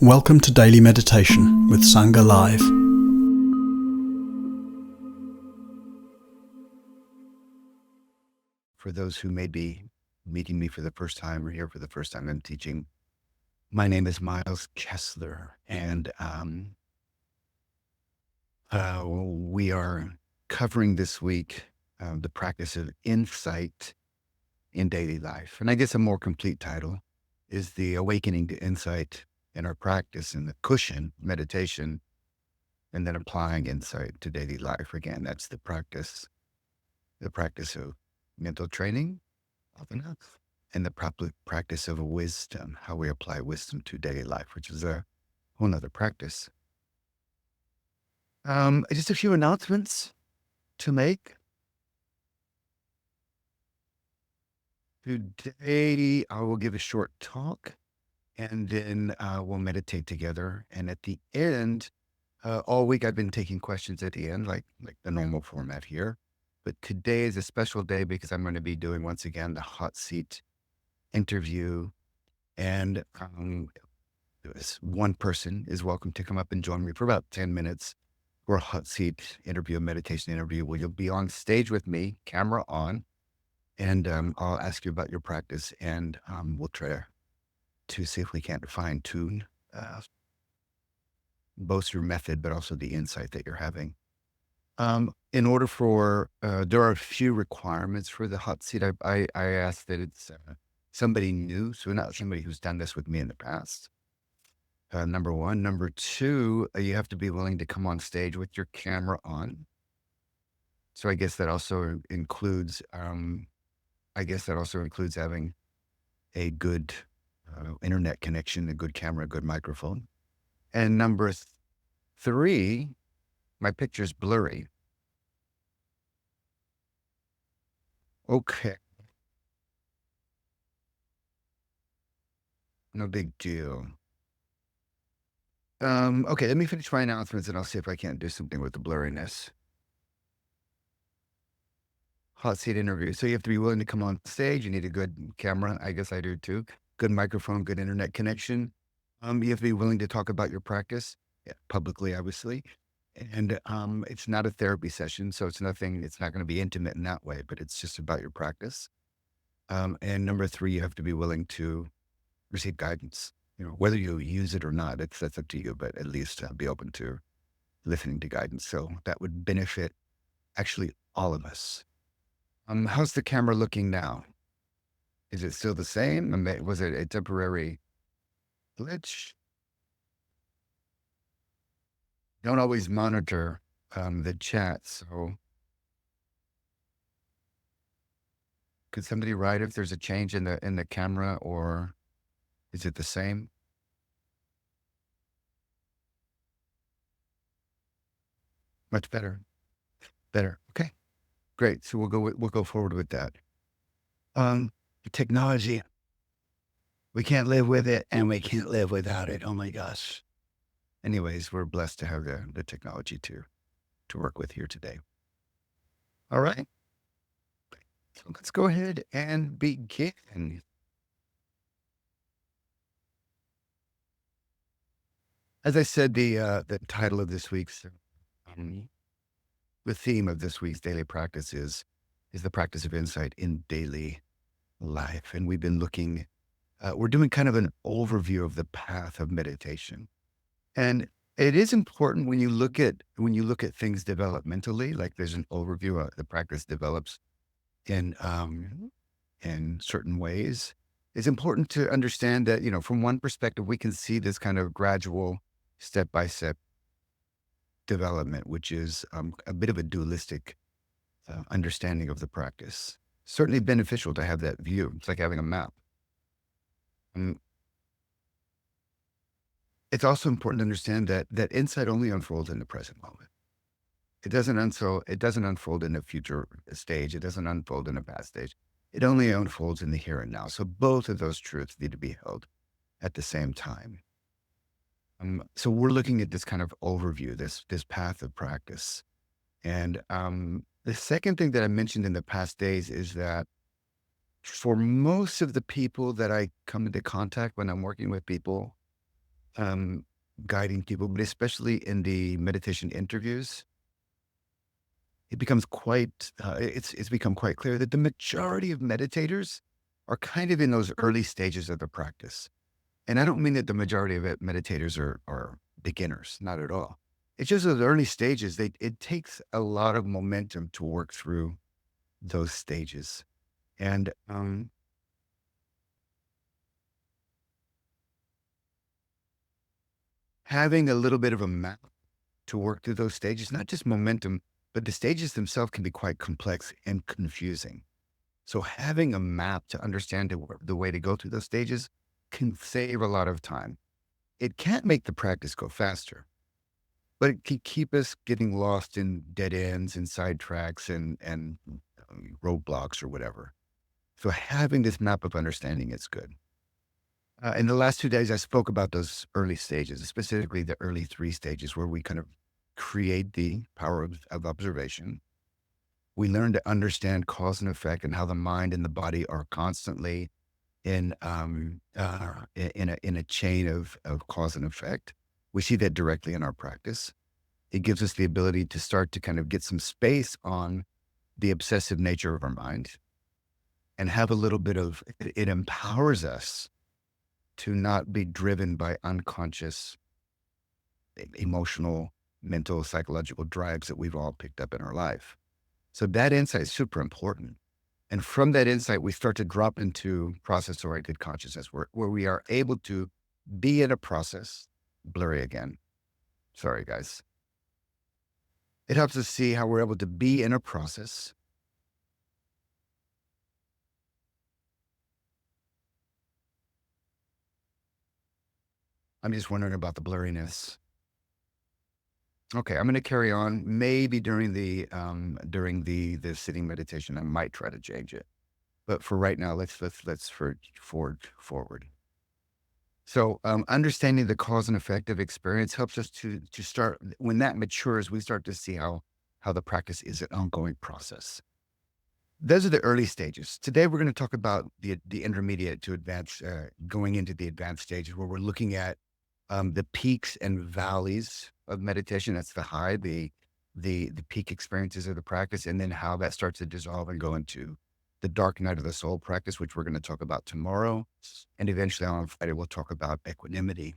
Welcome to Daily Meditation with Sangha Live. For those who may be meeting me for the first time or here for the first time, I'm teaching. My name is Miles Kessler, and we are covering this week the practice of insight in daily life. And I guess a more complete title is the awakening to insight in our practice in the cushion meditation, and then applying insight to daily life. Again, that's the practice of mental training, often enough, and the practice of wisdom, how we apply wisdom to daily life, which is a whole nother practice. Just a few announcements to make. Today, I will give a short talk, and then we'll meditate together. And at the end, all week I've been taking questions at the end, like the normal format here. But today is a special day because I'm going to be doing, once again, the hot seat interview. And one person is welcome to come up and join me for about 10 minutes for a hot seat interview, a meditation interview, where you'll be on stage with me, camera on, and I'll ask you about your practice, and we'll try to see if we can't fine tune both your method, but also the insight that you're having. In order for, there are a few requirements for the hot seat. I ask that it's somebody new, so not somebody who's done this with me in the past. Number one. Number two, you have to be willing to come on stage with your camera on. So I guess that also includes, having a good internet connection, a good camera, a good microphone. And number three, my picture's blurry. Okay. No big deal. Okay, let me finish my announcements and I'll see if I can't do something with the blurriness. Hot seat interview. So you have to be willing to come on stage. You need a good camera. I guess I do too. Good microphone, good internet connection. You have to be willing to talk about your practice, publicly, obviously. And it's not a therapy session, so it's not going to be intimate in that way, but it's just about your practice. And number three, you have to be willing to receive guidance. Whether you use it or not, that's up to you, but at least be open to listening to guidance. So that would benefit actually all of us. How's the camera looking now? Is it still the same? Was it a temporary glitch? Don't always monitor the chat, so could somebody write if there's a change in the camera, or is it the same? Much better. Better. Okay, great. So we'll go forward with that. Technology. We can't live with it, and we can't live without it. Oh my gosh. Anyways, we're blessed to have the technology to work with here today. All right. So let's go ahead and begin. As I said, the title of this week's, the theme of this week's daily practice is the practice of insight in daily life. And we've been looking, we're doing kind of an overview of the path of meditation. And it is important when you look at things developmentally, like there's an overview, the practice develops in certain ways. It's important to understand that, from one perspective, we can see this kind of gradual step-by-step development, which is a bit of a dualistic understanding of the practice. Certainly beneficial to have that view. It's like having a map. It's also important to understand that insight only unfolds in the present moment. It doesn't unfold in a future stage. It doesn't unfold in a past stage. It only unfolds in the here and now. So both of those truths need to be held at the same time. So we're looking at this kind of overview, this path of practice. And the second thing that I mentioned in the past days is that for most of the people that I come into contact when I'm working with people, guiding people, but especially in the meditation interviews, it becomes it's become quite clear that the majority of meditators are kind of in those early stages of the practice. And I don't mean that the majority of meditators are beginners, not at all. It's just those early stages. It takes a lot of momentum to work through those stages, and having a little bit of a map to work through those stages, not just momentum, but the stages themselves can be quite complex and confusing. So having a map to understand the way to go through those stages can save a lot of time. It can't make the practice go faster, but it can keep us getting lost in dead ends and sidetracks and roadblocks or whatever. So having this map of understanding is good. In the last 2 days, I spoke about those early stages, specifically the early 3 stages where we kind of create the power of observation. We learn to understand cause and effect and how the mind and the body are constantly in a chain of cause and effect. We see that directly in our practice. It gives us the ability to start to kind of get some space on the obsessive nature of our mind and have a little bit of it empowers us to not be driven by unconscious emotional, mental, psychological drives that we've all picked up in our life. So that insight is super important. And from that insight, we start to drop into process-oriented consciousness where we are able to be in a process, blurry again. Sorry, guys. It helps us see how we're able to be in a process. I'm just wondering about the blurriness. Okay, I'm going to carry on. Maybe during the sitting meditation, I might try to change it. But for right now, let's forward. So understanding the cause and effect of experience helps us to start when that matures. We start to see how the practice is an ongoing process. Those are the early stages. Today, we're going to talk about the intermediate to advanced, going into the advanced stages, where we're looking at the peaks and valleys of meditation. That's the high, the peak experiences of the practice, and then how that starts to dissolve and go into the dark night of the soul practice, which we're going to talk about tomorrow. And eventually on Friday, we'll talk about equanimity.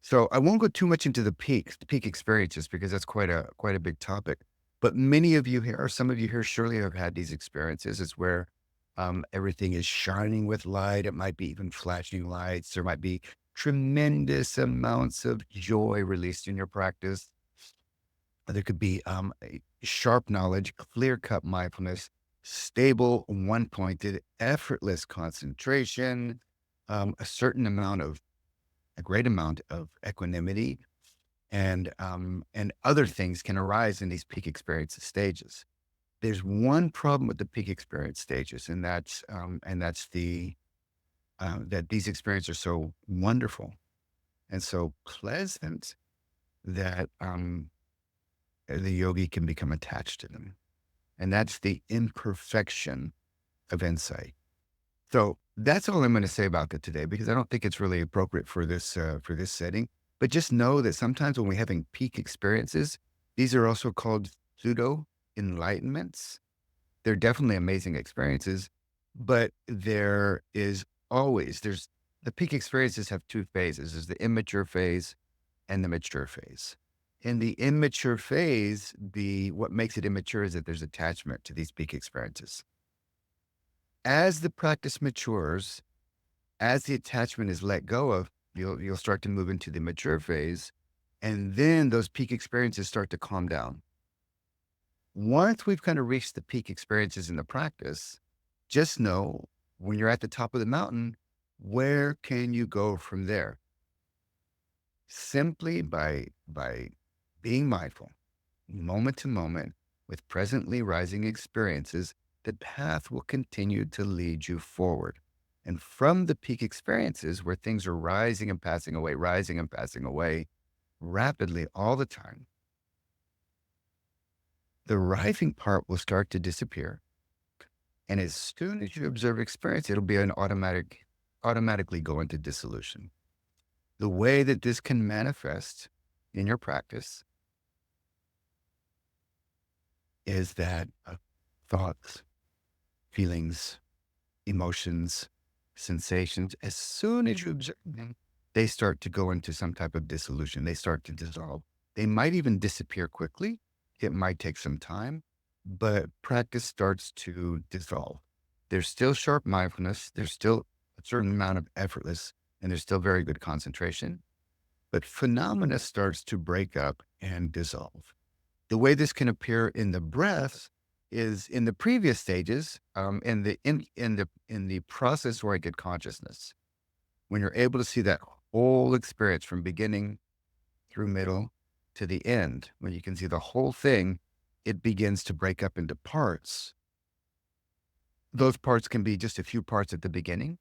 So I won't go too much into the peak experiences, because that's quite a big topic. But many of you here, or some of you here, surely have had these experiences. It's where everything is shining with light. It might be even flashing lights. There might be tremendous amounts of joy released in your practice. There could be a sharp knowledge, clear-cut mindfulness, stable, one-pointed, effortless concentration, a great amount of equanimity, and other things can arise in these peak experience stages. There's one problem with the peak experience stages, and that's that these experiences are so wonderful and so pleasant that the yogi can become attached to them. And that's the imperfection of insight. So that's all I'm going to say about that today, because I don't think it's really appropriate for this setting. But just know that sometimes when we're having peak experiences, these are also called pseudo enlightenments. They're definitely amazing experiences, but there's the peak experiences have two phases. There's the immature phase and the mature phase. In the immature phase, what makes it immature is that there's attachment to these peak experiences. As the practice matures, as the attachment is let go of, you'll start to move into the mature phase, and then those peak experiences start to calm down. Once we've kind of reached the peak experiences in the practice, just know when you're at the top of the mountain, where can you go from there? Simply by being mindful, moment to moment, with presently rising experiences, the path will continue to lead you forward. And from the peak experiences where things are rising and passing away rapidly all the time, the rising part will start to disappear. And as soon as you observe experience, it'll be automatically go into dissolution. The way that this can manifest in your practice is that thoughts, feelings, emotions, sensations, as soon as you observe them, they start to go into some type of dissolution. They start to dissolve. They might even disappear quickly. It might take some time, but practice starts to dissolve. There's still sharp mindfulness. There's still a certain amount of effortless, and there's still very good concentration, but phenomena starts to break up and dissolve. The way this can appear in the breath is in the previous stages, in the process oriented consciousness. When you're able to see that whole experience from beginning through middle to the end, when you can see the whole thing, it begins to break up into parts. Those parts can be just a few parts at the beginning.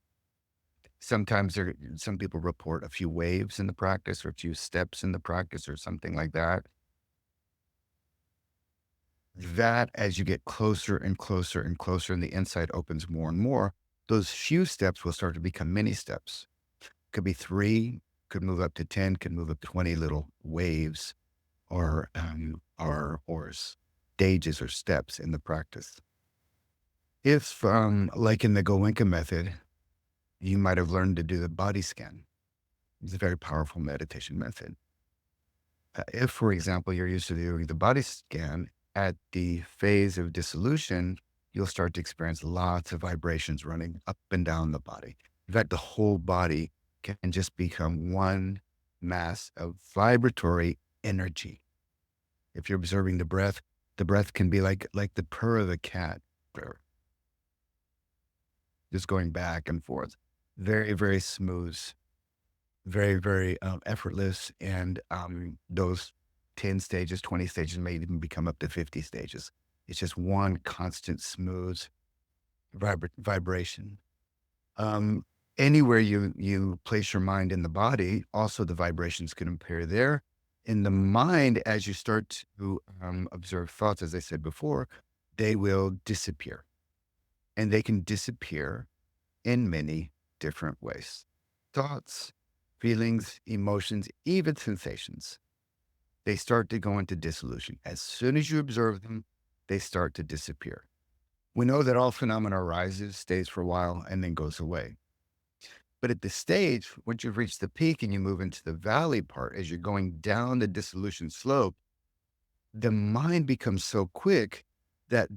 Sometimes some people report a few waves in the practice or a few steps in the practice or something like that. That as you get closer and closer and closer and the insight opens more and more, those few steps will start to become many steps. Could be 3, could move up to 10, could move up to 20 little waves or stages or steps in the practice. If, like in the Goenka method, you might have learned to do the body scan. It's a very powerful meditation method. If, for example, you're used to doing the body scan at the phase of dissolution, you'll start to experience lots of vibrations running up and down the body. In fact, the whole body can just become one mass of vibratory energy. If you're observing the breath can be like the purr of a cat, just going back and forth. Very, very smooth, very, very effortless. And those 10 stages, 20 stages may even become up to 50 stages. It's just one constant smooth vibration. Anywhere you place your mind in the body, also the vibrations can appear there. In the mind, as you start to observe thoughts, as I said before, they will disappear. And they can disappear in many different ways. Thoughts, feelings, emotions, even sensations, they start to go into dissolution. As soon as you observe them, they start to disappear. We know that all phenomena arises, stays for a while, and then goes away. But at this stage, once you've reached the peak and you move into the valley part, as you're going down the dissolution slope, the mind becomes so quick that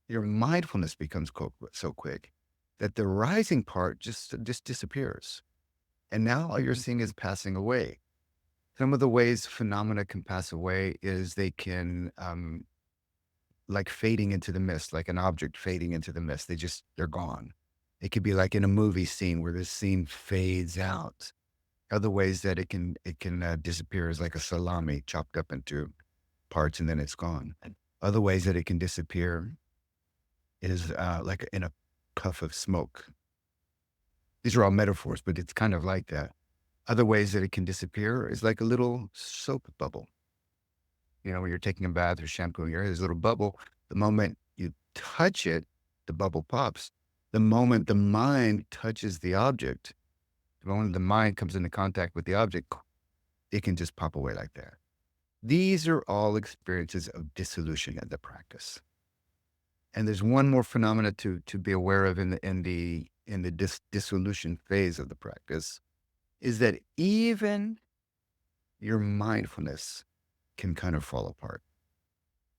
your mindfulness becomes so quick that the rising part just disappears. And now all you're seeing is passing away. Some of the ways phenomena can pass away is they can, like fading into the mist, like an object fading into the mist. They're gone. It could be like in a movie scene where the scene fades out. Other ways that it can disappear is like a salami chopped up into parts and then it's gone. Other ways that it can disappear is like in a puff of smoke. These are all metaphors, but it's kind of like that. Other ways that it can disappear is like a little soap bubble. When you're taking a bath or shampooing your hair, there's a little bubble. The moment you touch it, the bubble pops. The moment the mind touches the object, the moment the mind comes into contact with the object, it can just pop away like that. These are all experiences of dissolution in the practice. And there's one more phenomena to be aware of in the dissolution phase of the practice, is that even your mindfulness can kind of fall apart.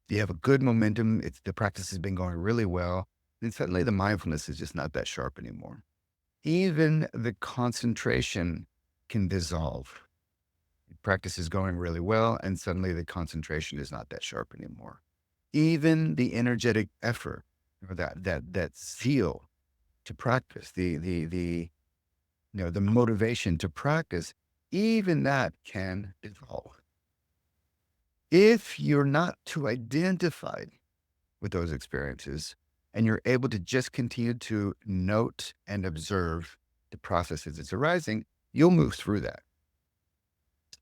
You have a good momentum. The practice has been going really well. And suddenly the mindfulness is just not that sharp anymore. Even the concentration can dissolve. The practice is going really well, and suddenly the concentration is not that sharp anymore. Even the energetic effort, or that zeal to practice, the motivation to practice, even that can dissolve. If you're not too identified with those experiences and you're able to just continue to note and observe the process as it's arising, you'll move through that.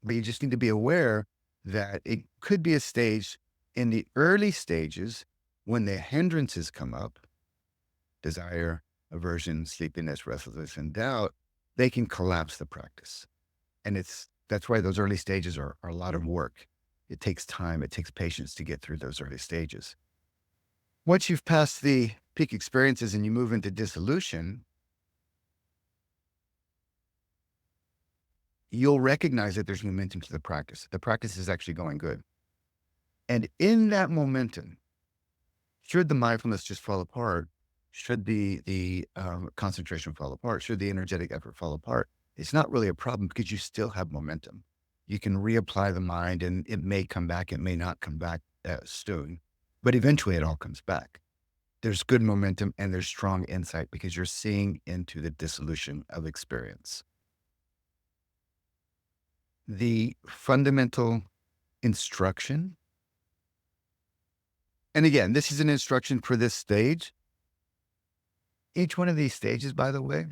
But you just need to be aware that it could be a stage in the early stages when the hindrances come up, desire, aversion, sleepiness, restlessness, and doubt, they can collapse the practice. And that's why those early stages are a lot of work. It takes time. It takes patience to get through those early stages. Once you've passed the peak experiences and you move into dissolution, you'll recognize that there's momentum to the practice. The practice is actually going good. And in that momentum, should the mindfulness just fall apart, should the concentration fall apart, should the energetic effort fall apart, it's not really a problem because you still have momentum. You can reapply the mind and it may come back, it may not come back soon, but eventually it all comes back. There's good momentum and there's strong insight because you're seeing into the dissolution of experience. The fundamental instruction, and again, this is an instruction for this stage. Each one of these stages, by the way,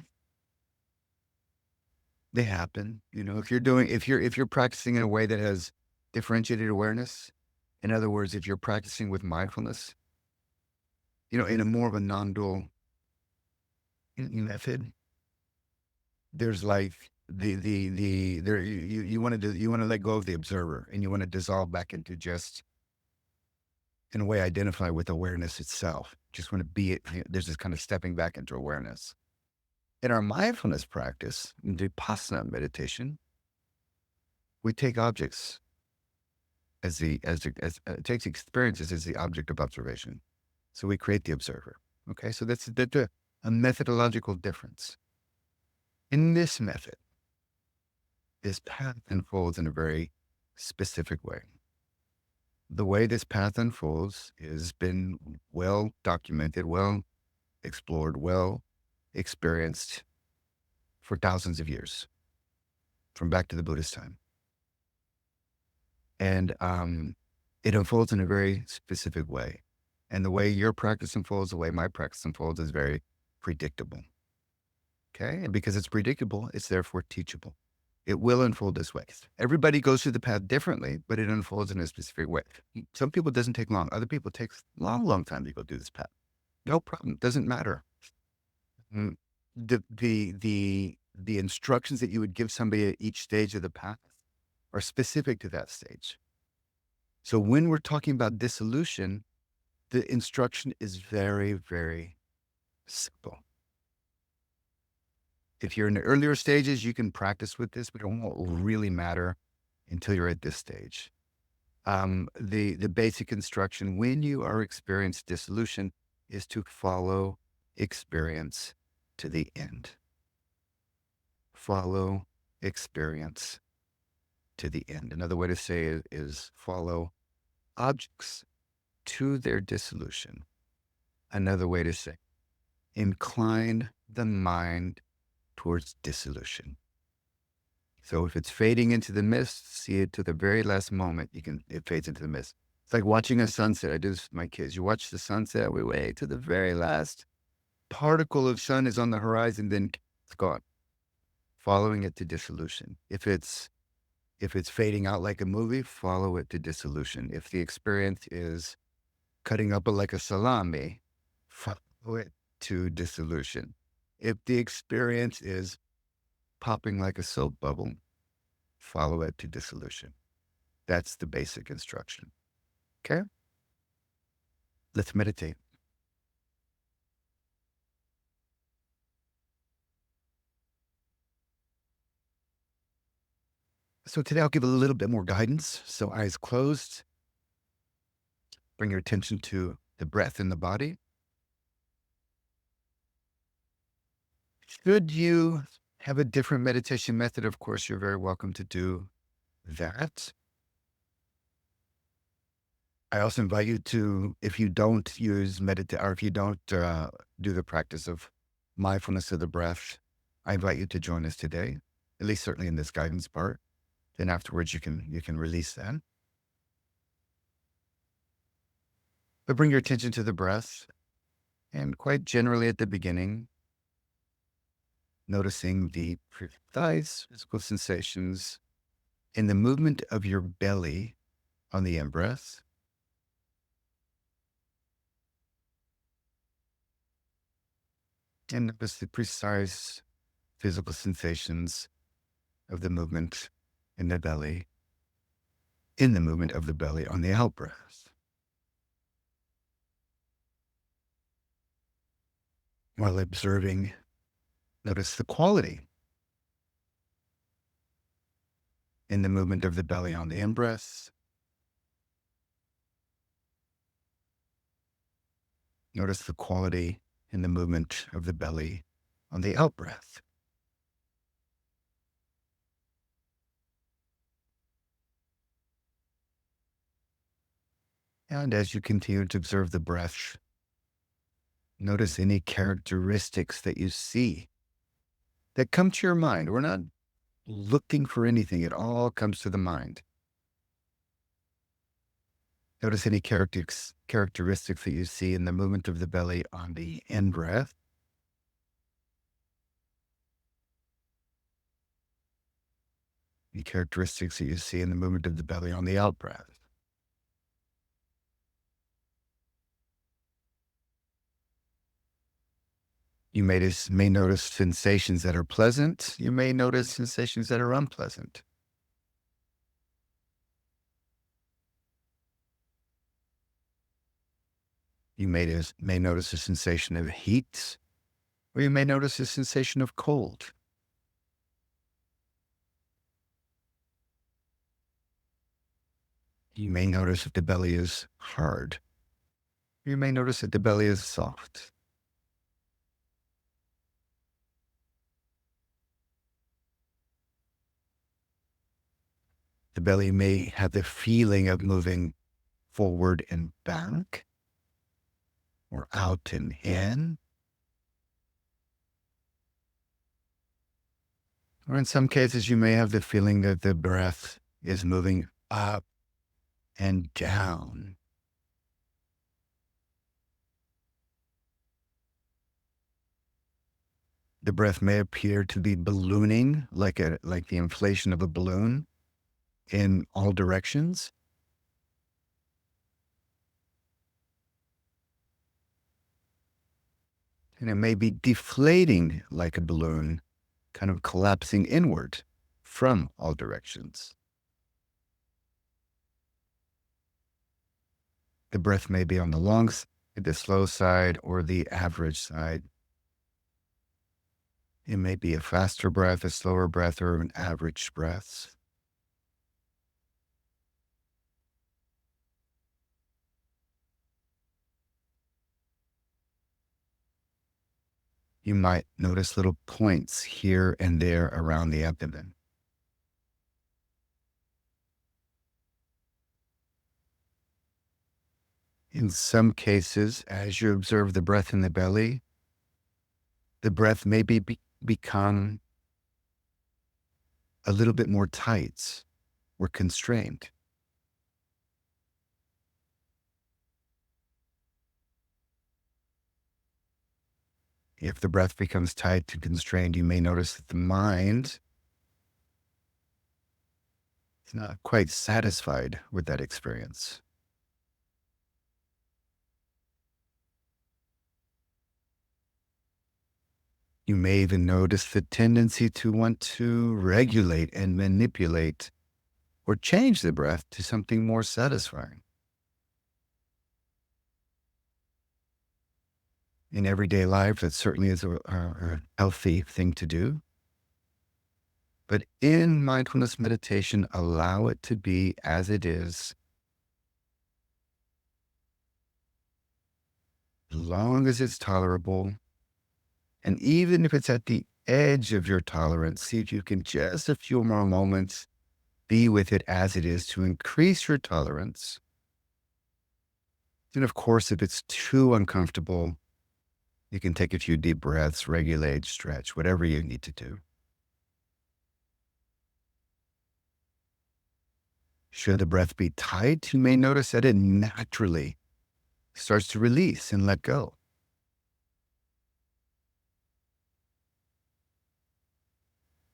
they happen. If you're practicing in a way that has differentiated awareness, in other words, if you're practicing with mindfulness, in a more of a non-dual method, there's like you want to let go of the observer and you want to dissolve back into just, in a way, identify with awareness itself. Just want to be it. There's this kind of stepping back into awareness. In our mindfulness practice, in Vipassana meditation, we take objects it takes experiences as the object of observation. So we create the observer. Okay, so that's a methodological difference. In this method, this path unfolds in a very specific way. The way this path unfolds has been well documented, well explored, well experienced for thousands of years, from back to the Buddhist time. And it unfolds in a very specific way. And the way your practice unfolds, the way my practice unfolds is very predictable. Okay? And because it's predictable, it's therefore teachable. It will unfold this way. Everybody goes through the path differently, but it unfolds in a specific way. Some people it doesn't take long. Other people it takes a long, long time to go through this path. No problem. Doesn't matter. The instructions that you would give somebody at each stage of the path are specific to that stage. So when we're talking about dissolution, the instruction is very, very simple. If you're in the earlier stages, you can practice with this, but it won't really matter until you're at this stage. The basic instruction when you are experiencing dissolution is to follow experience to the end. Follow experience to the end. Another way to say it is follow objects to their dissolution. Another way to say, incline the mind towards dissolution. So if it's fading into the mist, see it to the very last moment, it fades into the mist. It's like watching a sunset. I do this with my kids. You watch the sunset, we wait to the very last particle of sun is on the horizon, then it's gone. Following it to dissolution. If it's fading out like a movie, follow it to dissolution. If the experience is cutting up like a salami, follow it to dissolution. If the experience is popping like a soap bubble, follow it to dissolution. That's the basic instruction. Okay? Let's meditate. So today I'll give a little bit more guidance. So eyes closed. Bring your attention to the breath in the body. Should you have a different meditation method, of course, you're very welcome to do that. I also invite you to, if you don't use meditate, or if you don't do the practice of mindfulness of the breath, I invite you to join us today, at least certainly in this guidance part. Then afterwards, you can release that. But bring your attention to the breath, and quite generally at the beginning, noticing the precise physical sensations in the movement of your belly on the in-breath. And notice the precise physical sensations of the movement in the belly, in the movement of the belly on the out breath. While observing, notice the quality in the movement of the belly on the in-breath. Notice the quality in the movement of the belly on the out-breath. And as you continue to observe the breath, notice any characteristics that you see that come to your mind. We're not looking for anything. It all comes to the mind. Notice any characteristics that you see in the movement of the belly on the in-breath. Any characteristics that you see in the movement of the belly on the out-breath. You may notice sensations that are pleasant. You may notice sensations that are unpleasant. You may notice a sensation of heat, or you may notice a sensation of cold. You may notice that the belly is hard. You may notice that the belly is soft. The belly may have the feeling of moving forward and back, or out and in. Or in some cases, you may have the feeling that the breath is moving up and down. The breath may appear to be ballooning, like the inflation of a balloon in all directions. And it may be deflating like a balloon, kind of collapsing inward from all directions. The breath may be on the long side, the slow side, or the average side. It may be a faster breath, a slower breath, or an average breath. You might notice little points here and there around the abdomen. In some cases, as you observe the breath in the belly, the breath may become a little bit more tight or constrained. If the breath becomes tight and constrained, you may notice that the mind is not quite satisfied with that experience. You may even notice the tendency to want to regulate and manipulate or change the breath to something more satisfying. In everyday life, that certainly is a healthy thing to do. But in mindfulness meditation, allow it to be as it is, as long as it's tolerable. And even if it's at the edge of your tolerance, see if you can just a few more moments be with it as it is to increase your tolerance. And of course, if it's too uncomfortable, you can take a few deep breaths, regulate, stretch, whatever you need to do. Should the breath be tight, you may notice that it naturally starts to release and let go.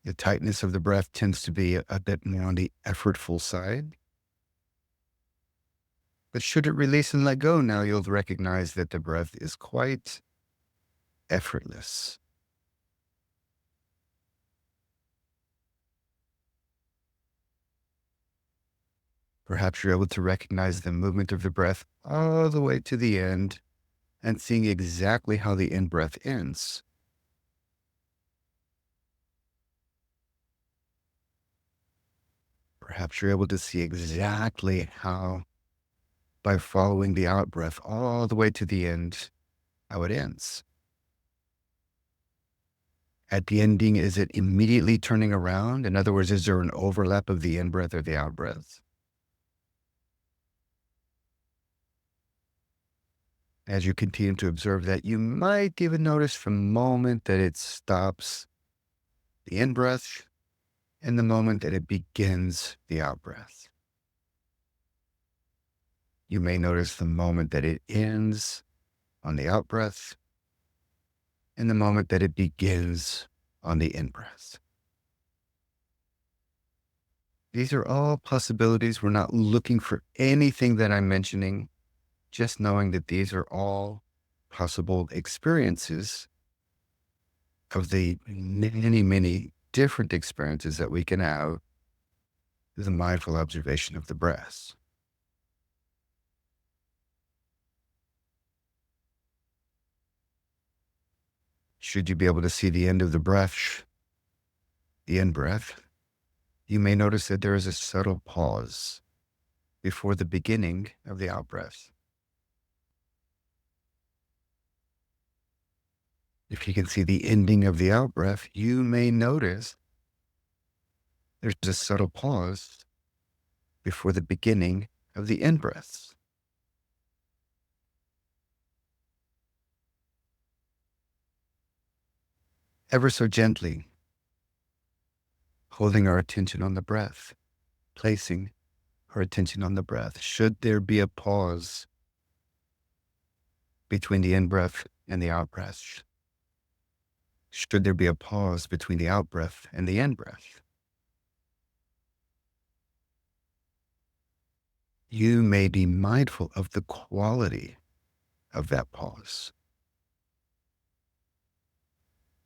The tightness of the breath tends to be a bit more on the effortful side. But should it release and let go, now you'll recognize that the breath is quite effortless. Perhaps you're able to recognize the movement of the breath all the way to the end and seeing exactly how the in breath ends. Perhaps you're able to see exactly how, by following the out breath all the way to the end, how it ends. At the ending, is it immediately turning around? In other words, is there an overlap of the in breath or the out breath? As you continue to observe that, you might even notice from the moment that it stops the in breath and the moment that it begins the out breath. You may notice the moment that it ends on the out breath and the moment that it begins on the in breath. These are all possibilities. We're not looking for anything that I'm mentioning, just knowing that these are all possible experiences of the many, many different experiences that we can have through the mindful observation of the breath. Should you be able to see the end of the breath, the in breath, you may notice that there is a subtle pause before the beginning of the out breath. If you can see the ending of the out breath, you may notice there's a subtle pause before the beginning of the in breath. Ever so gently, holding our attention on the breath, placing our attention on the breath. Should there be a pause between the in breath and the out breath? Should there be a pause between the out breath and the in breath? You may be mindful of the quality of that pause.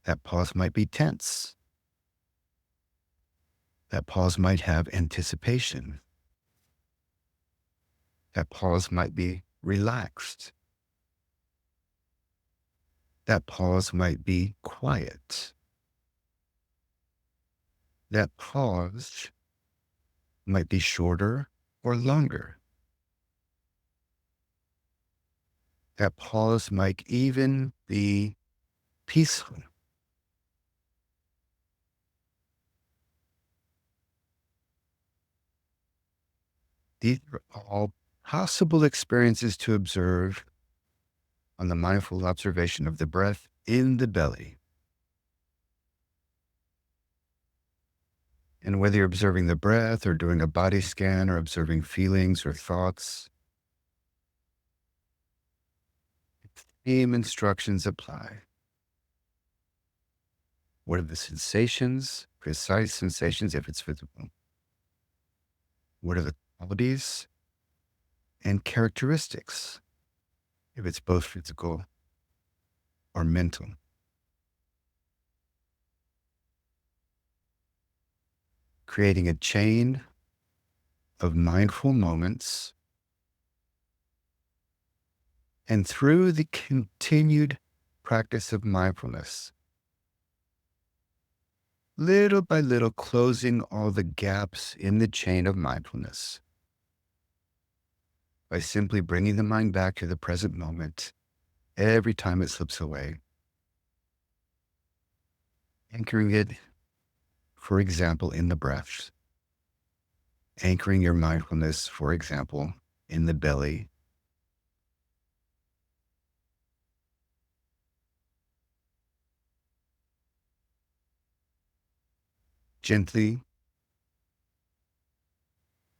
That pause might be tense. That pause might have anticipation. That pause might be relaxed. That pause might be quiet. That pause might be shorter or longer. That pause might even be peaceful. These are all possible experiences to observe on the mindful observation of the breath in the belly. And whether you're observing the breath or doing a body scan or observing feelings or thoughts, same instructions apply. What are the sensations, precise sensations if it's physical? What are the qualities and characteristics if it's both physical or mental? Creating a chain of mindful moments, and through the continued practice of mindfulness, little by little closing all the gaps in the chain of mindfulness by simply bringing the mind back to the present moment every time it slips away, anchoring it, for example, in the breath, anchoring your mindfulness, for example, in the belly, gently,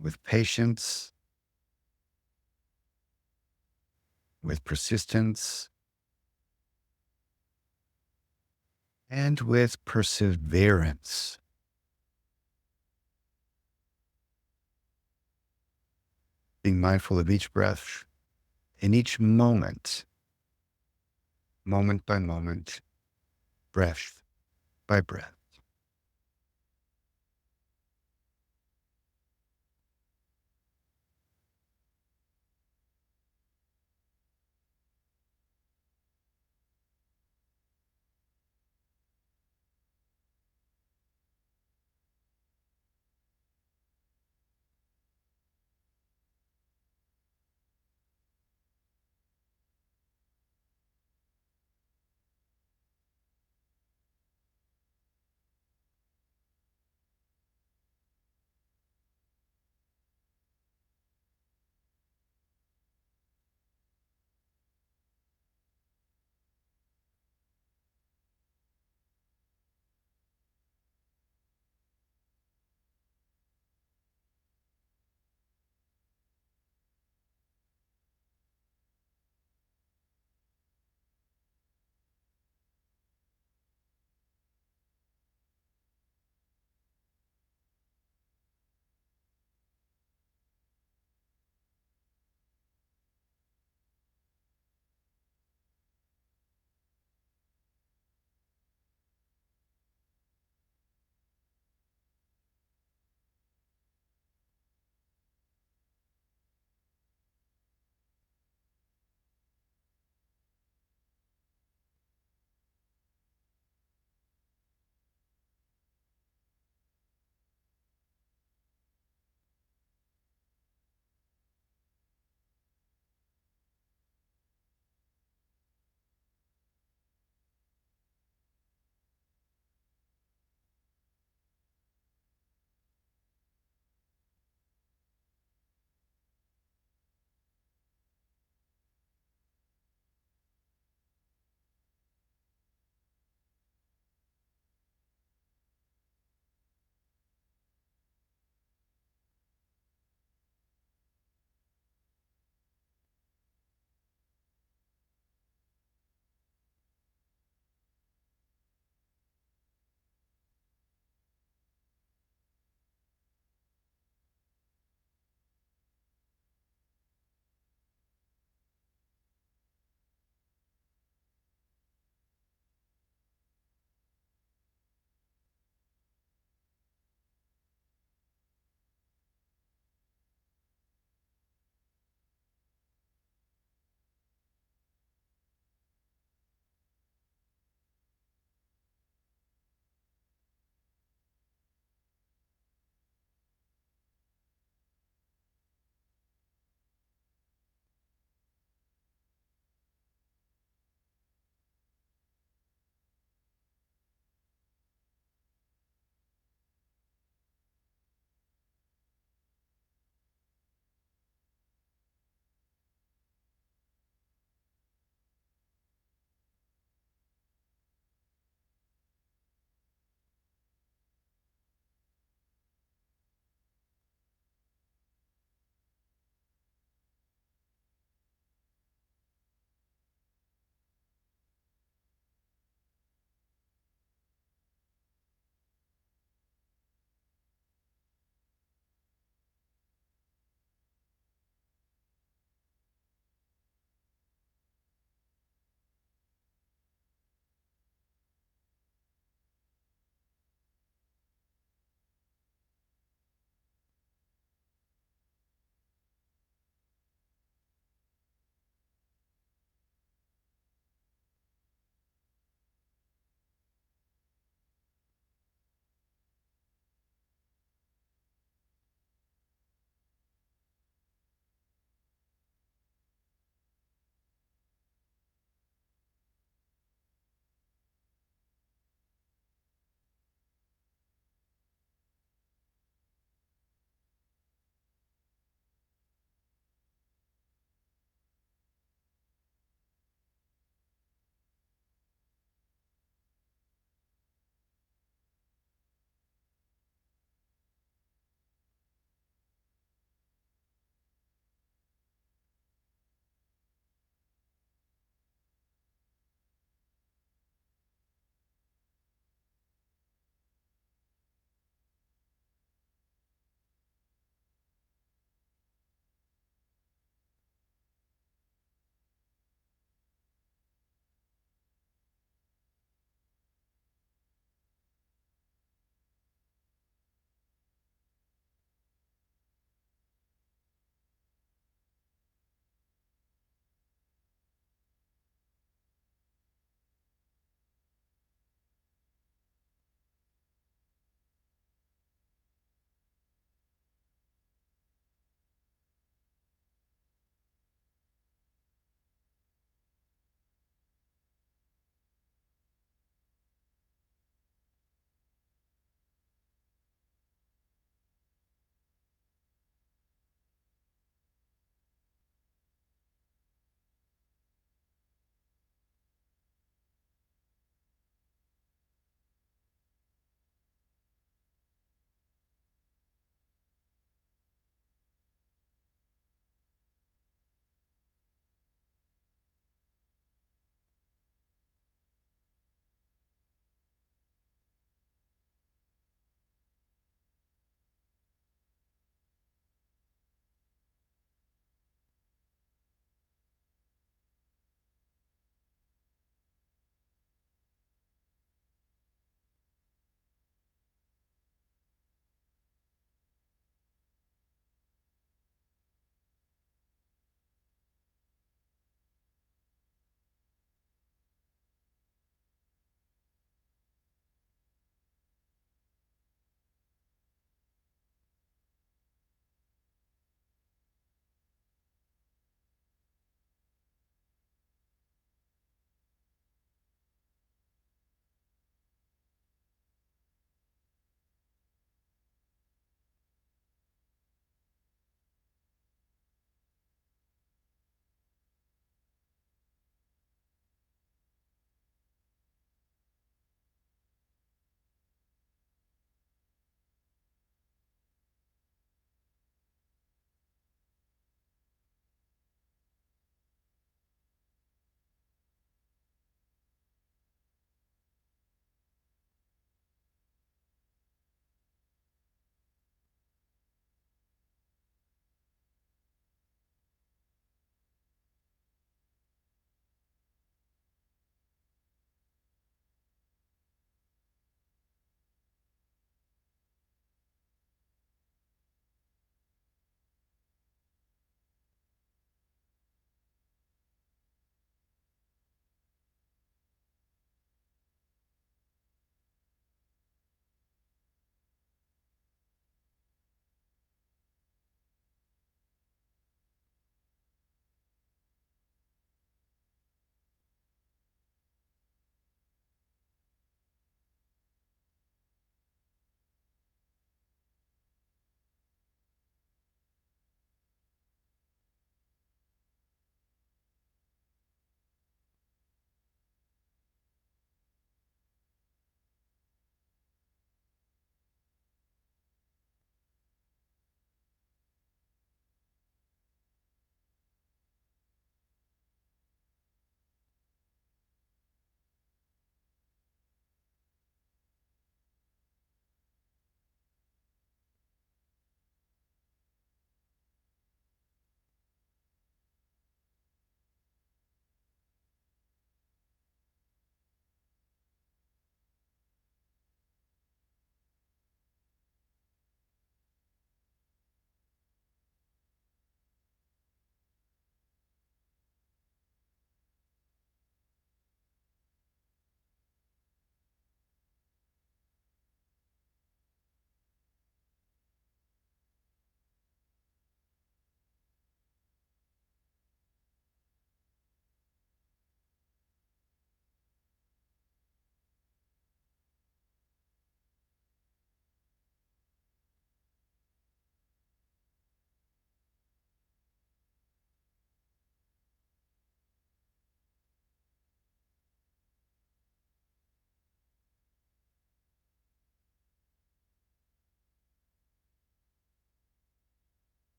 with patience, with persistence, and with perseverance. Being mindful of each breath in each moment, moment by moment, breath by breath.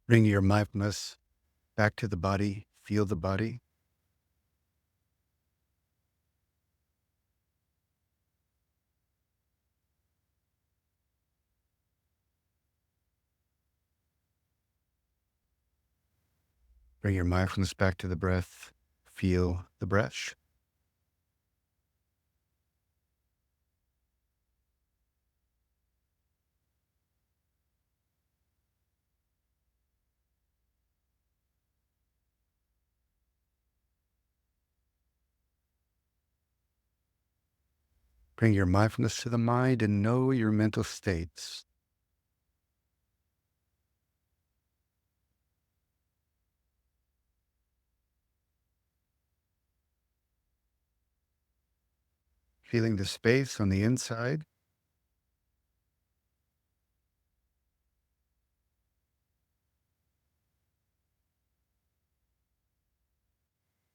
Bring your mindfulness back to the body. Feel the body. Bring your mindfulness back to the breath. Feel the breath. Bring your mindfulness to the mind and know your mental states. Feeling the space on the inside.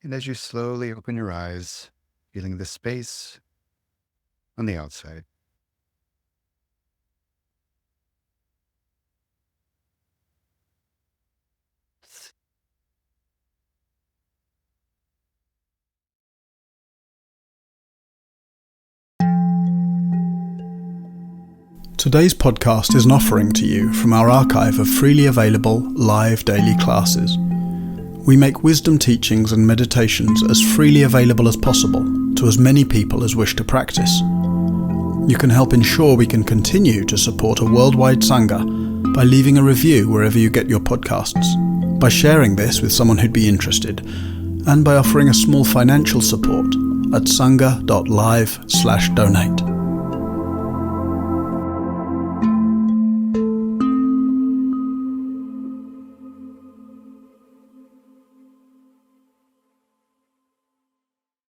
And as you slowly open your eyes, feeling the space on the outside. Today's podcast is an offering to you from our archive of freely available live daily classes. We make wisdom teachings and meditations as freely available as possible to as many people as wish to practice. You can help ensure we can continue to support a worldwide Sangha by leaving a review wherever you get your podcasts, by sharing this with someone who'd be interested, and by offering a small financial support at sangha.live/donate.